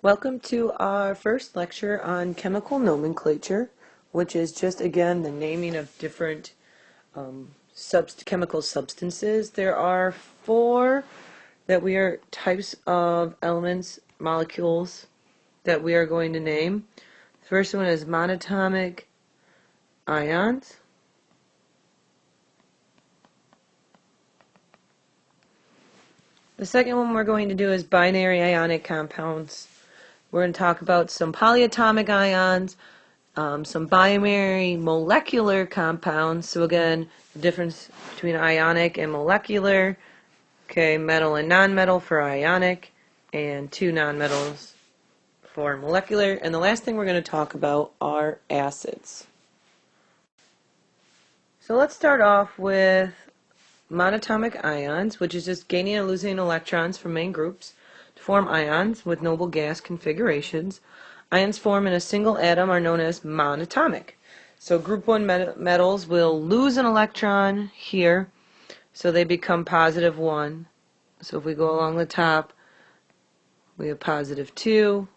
Welcome to our first lecture on chemical nomenclature, which is just, again, the naming of different chemical substances. There are four types of elements, molecules, that we are going to name. The first one is monatomic ions. The second one we're going to do is binary ionic compounds. We're going to talk about some polyatomic ions, some binary molecular compounds. So again, the difference between ionic and molecular. Okay, metal and nonmetal for ionic, and two nonmetals for molecular. And the last thing we're going to talk about are acids. So let's start off with monatomic ions, which is just gaining and losing electrons from main groups to form ions with noble gas configurations. Ions formed in a single atom are known as monatomic. So group 1 metals will lose an electron here, so they become positive 1. So if we go along the top, we have positive 2,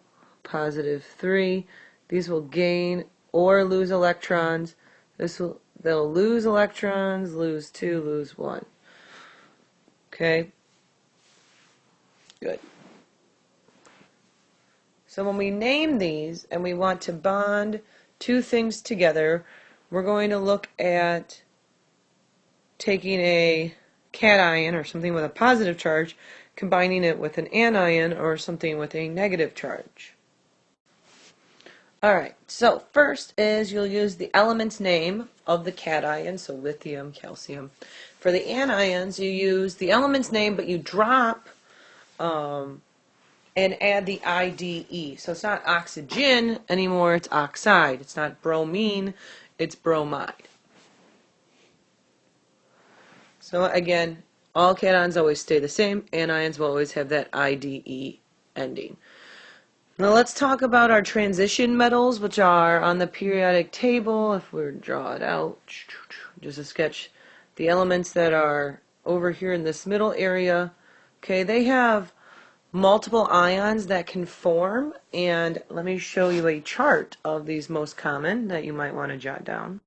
positive 3. These will gain or lose electrons. They'll lose electrons, lose 2, lose 1. Okay? Good. So when we name these and we want to bond two things together, we're going to look at taking a cation or something with a positive charge, combining it with an anion or something with a negative charge. Alright, so first is you'll use the element's name of the cation, so lithium, calcium. For the anions, you use the element's name, but you drop and add the IDE. So it's not oxygen anymore, it's oxide. It's not bromine, it's bromide. So again, all cations always stay the same. Anions will always have that IDE ending. Now let's talk about our transition metals, which are on the periodic table. If we draw it out, just a sketch, the elements that are over here in this middle area, okay, they have multiple ions that can form, and let me show you a chart of these most common that you might want to jot down.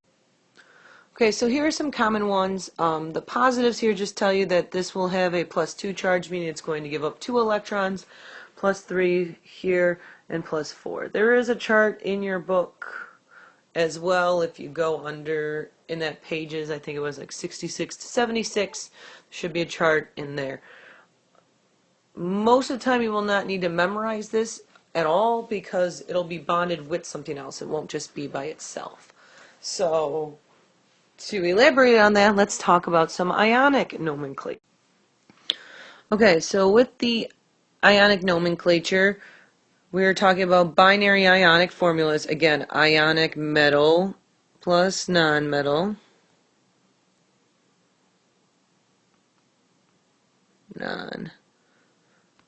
Okay, so here are some common ones. The positives here just tell you that this will have a +2 charge, meaning it's going to give up 2 electrons, +3 here, and +4. There is a chart in your book as well. If you go under in that pages, I think it was like 66 to 76, there should be a chart in there. Most of the time you will not need to memorize this at all because it'll be bonded with something else. It won't just be by itself. So to elaborate on that, let's talk about some ionic nomenclature. Okay, so with the ionic nomenclature, we're talking about binary ionic formulas. Again, ionic metal plus nonmetal.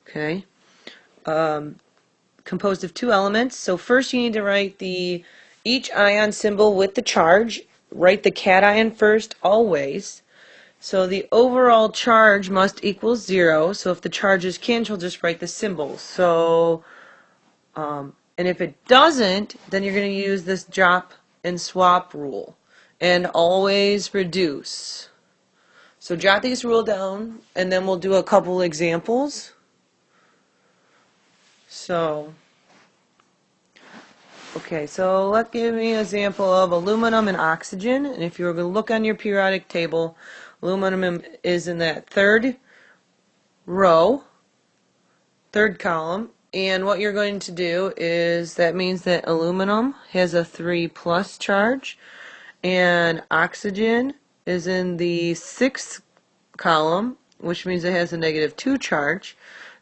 Okay. Composed of two elements. So first you need to write each ion symbol with the charge. Write the cation first always. So the overall charge must equal 0. So if the charges cancel, just write the symbols. So, and if it doesn't, then you're going to use this drop and swap rule. And always reduce. So jot these rule down, and then we'll do a couple examples. So, okay, so let's give me an example of aluminum and oxygen. And if you were going to look on your periodic table, aluminum is in that third row, third column. And what you're going to do is, that means that aluminum has a 3+ charge, and oxygen is in the 6th column, which means it has a -2 charge.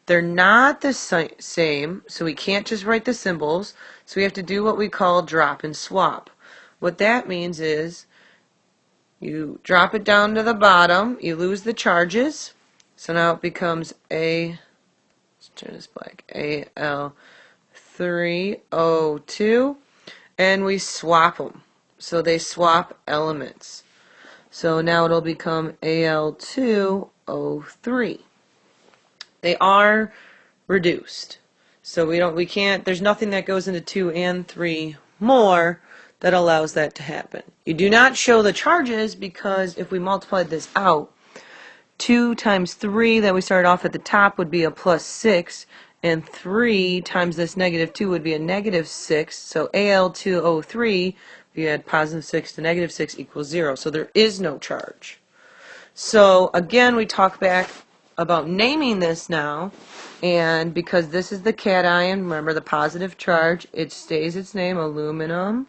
They're not the same, so we can't just write the symbols. So we have to do what we call drop and swap. What that means is you drop it down to the bottom, you lose the charges, so now it becomes let's turn this black, Al3O2, and we swap them. So they swap elements. So now it'll become Al2O3. They are reduced. So we can't, there's nothing that goes into 2 and 3 more that allows that to happen. You do not show the charges because if we multiplied this out, 2 times 3 that we started off at the top would be a +6, and 3 times this -2 would be a -6. So Al2O3, if you add +6 to -6 equals 0. So there is no charge. So again, we talk back about naming this now, and because this is the cation, remember the positive charge, it stays its name, aluminum.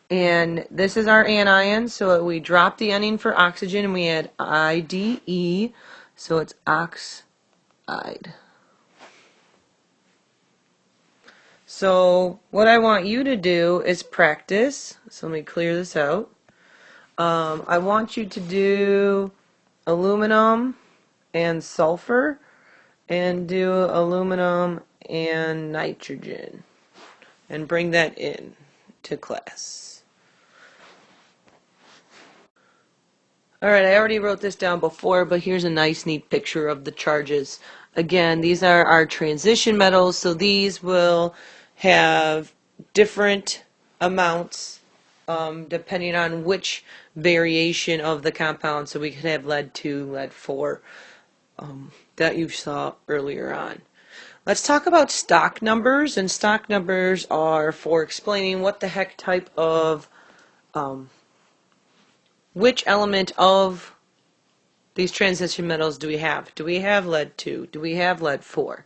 And this is our anion, so we drop the ending for oxygen and we add IDE, so it's oxide. So what I want you to do is practice. So let me clear this out. I want you to do aluminum and sulfur and do aluminum and nitrogen and bring that in to class. Alright, I already wrote this down before, but here's a nice neat picture of the charges. Again, these are our transition metals, so these will have different amounts depending on which variation of the compound. So we could have lead 2, lead 4 that you saw earlier on. Let's talk about stock numbers, and stock numbers are for explaining what the heck type of which element of these transition metals do we have? Do we have lead 2? Do we have lead 4?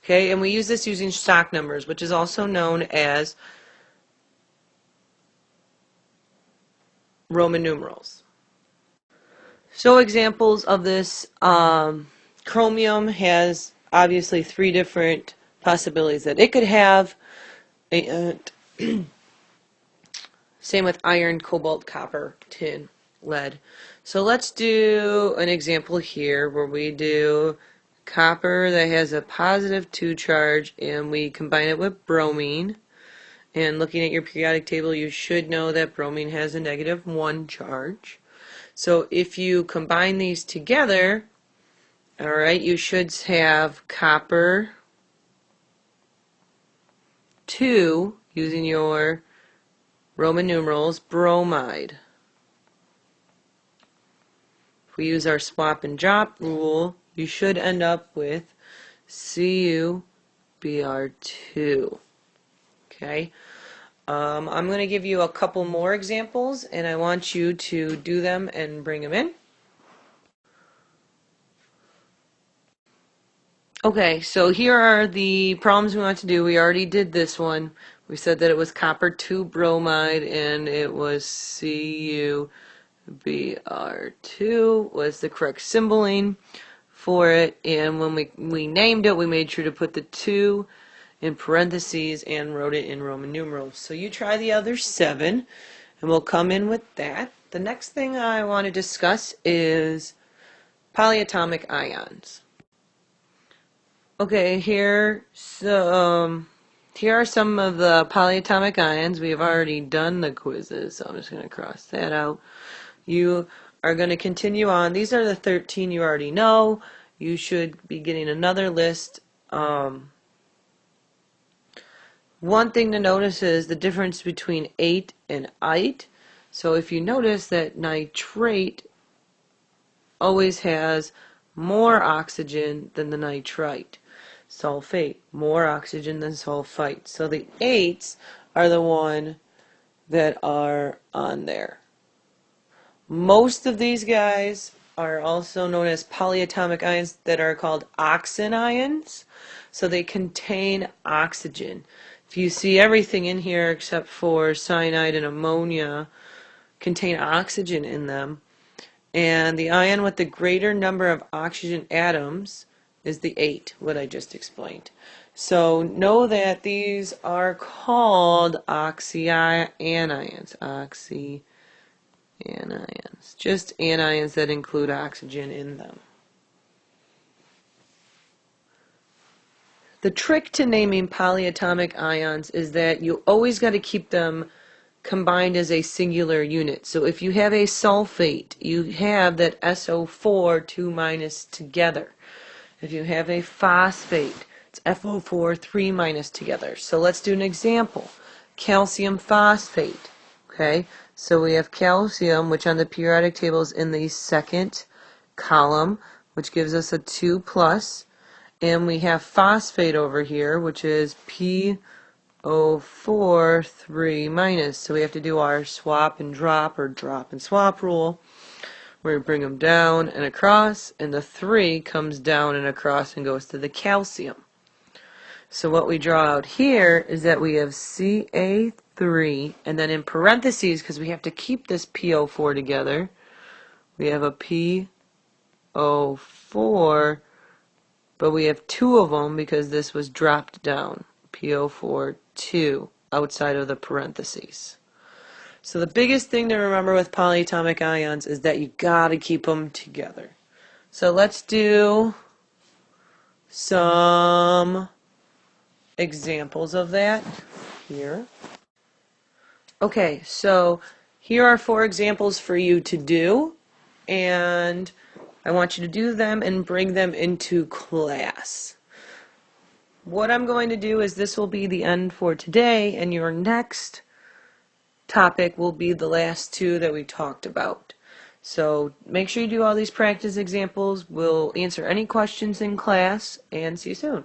Okay, and we use this using stock numbers, which is also known as Roman numerals. So examples of this, chromium has obviously 3 different possibilities that it could have, and same with iron, cobalt, copper, tin, lead. So let's do an example here where we do copper that has a +2 charge and we combine it with bromine. And looking at your periodic table, you should know that bromine has a -1 charge. So if you combine these together, alright, you should have copper 2, using your Roman numerals, bromide. If we use our swap and drop rule, you should end up with CuBr2. Okay. I'm going to give you a couple more examples, and I want you to do them and bring them in. Okay, so here are the problems we want to do. We already did this one. We said that it was copper 2 bromide, and it was CuBr2 was the correct symboling for it. And when we named it, we made sure to put the 2 in parentheses and wrote it in Roman numerals. So you try the other 7, and we'll come in with that. The next thing I want to discuss is polyatomic ions. Okay, here are some of the polyatomic ions. We have already done the quizzes, so I'm just going to cross that out. You are going to continue on. These are the 13 you already know. You should be getting another list. One thing to notice is the difference between ate and ite. So if you notice that nitrate always has more oxygen than the nitrite. Sulfate, more oxygen than sulfite. So the ates are the one that are on there. Most of these guys are also known as polyatomic ions that are called oxen ions. So they contain oxygen. If you see everything in here except for cyanide and ammonia contain oxygen in them. And the ion with the greater number of oxygen atoms is the 8, what I just explained. So know that these are called oxyanions. Oxyanions. Just anions that include oxygen in them. The trick to naming polyatomic ions is that you always got to keep them combined as a singular unit. So if you have a sulfate, you have that SO4 2- together. If you have a phosphate, it's FO4, 3 minus together. So let's do an example. Calcium phosphate. Okay, so we have calcium, which on the periodic table is in the second column, which gives us a 2 plus. And we have phosphate over here, which is PO4, 3 minus. So we have to do our swap and drop, or drop and swap rule. We're going to bring them down and across, and the 3 comes down and across and goes to the calcium. So what we draw out here is that we have Ca3, and then in parentheses, because we have to keep this PO4 together, we have a PO4, but we have 2 of them because this was dropped down. PO4, 2, outside of the parentheses. So the biggest thing to remember with polyatomic ions is that you gotta keep them together. So let's do some examples of that here. Okay, so here are 4 examples for you to do, and I want you to do them and bring them into class. What I'm going to do is this will be the end for today, and your next topic will be the last 2 that we talked about. So make sure you do all these practice examples. We'll answer any questions in class, and see you soon.